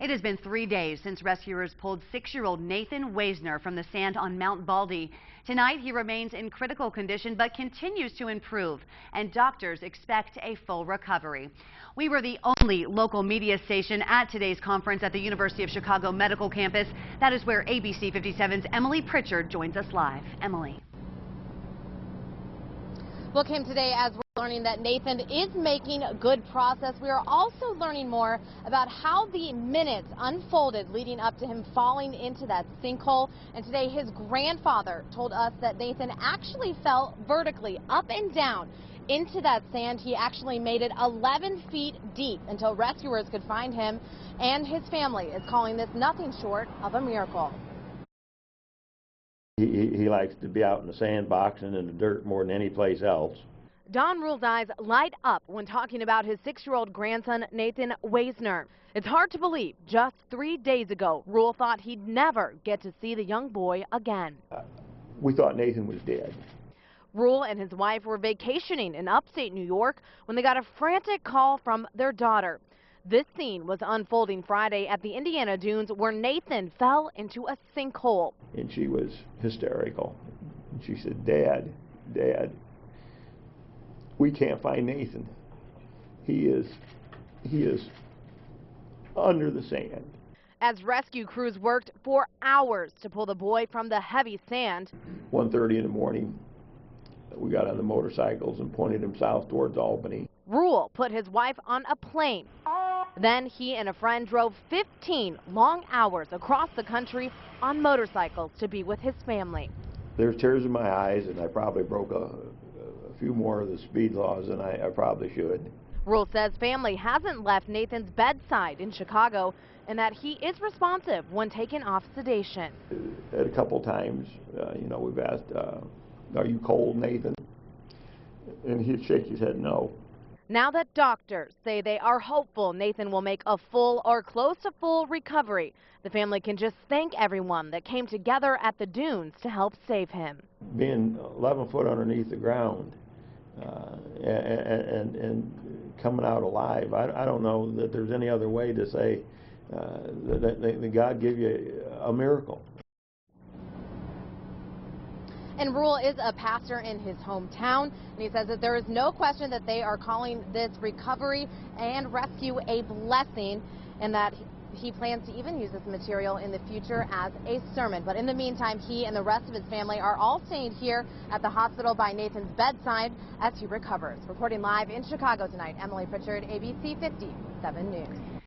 It has been 3 days since rescuers pulled 6-year-old Nathan Weisner from the sand on Mount Baldy. Tonight, he remains in critical condition but continues to improve, and doctors expect a full recovery. We were the only local media station at today's conference at the University of Chicago Medical Campus. That is where ABC 57's Emily Pritchard joins us live. Emily. Well, Kim, today as we're learning that Nathan is making good progress, we are also learning more about how the minutes unfolded leading up to him falling into that sinkhole. And today his grandfather told us that Nathan actually fell vertically up and down into that sand. He actually made it 11 feet deep until rescuers could find him, and his family is calling this nothing short of a miracle. He likes to be out in the sandbox and in the dirt more than any place else. Don Rule's eyes light up when talking about his 6-year-old grandson, Nathan Weisner. It's hard to believe just 3 days ago, Rule thought he'd never get to see the young boy again. We thought Nathan was dead. Rule and his wife were vacationing in upstate New York when they got a frantic call from their daughter. This scene was unfolding Friday at the Indiana Dunes, where Nathan fell into a sinkhole. And she was hysterical. And she said, "Dad, Dad, we can't find Nathan. He is under the sand." As rescue crews worked for hours to pull the boy from the heavy sand. 1:30 in the morning, we got on the motorcycles and pointed him south towards Albany. Rule put his wife on a plane. Then he and a friend drove 15 long hours across the country on motorcycles to be with his family. There's tears in my eyes, and I probably broke a few more of the speed laws than I probably should. Rule says family hasn't left Nathan's bedside in Chicago and that he is responsive when taken off sedation. At a couple times, we've asked, "Are you cold, Nathan?" And he'd shake his head no. Now that doctors say they are hopeful Nathan will make a full or close to full recovery, the family can just thank everyone that came together at the dunes to help save him. Being 11 foot underneath the ground and coming out alive, I don't know that there's any other way to say that God give you a miracle. And Rule is a pastor in his hometown, and he says that there is no question that they are calling this recovery and rescue a blessing, and that he plans to even use this material in the future as a sermon. But in the meantime, he and the rest of his family are all staying here at the hospital by Nathan's bedside as he recovers. Reporting live in Chicago tonight, Emily Pritchard, ABC 57 News.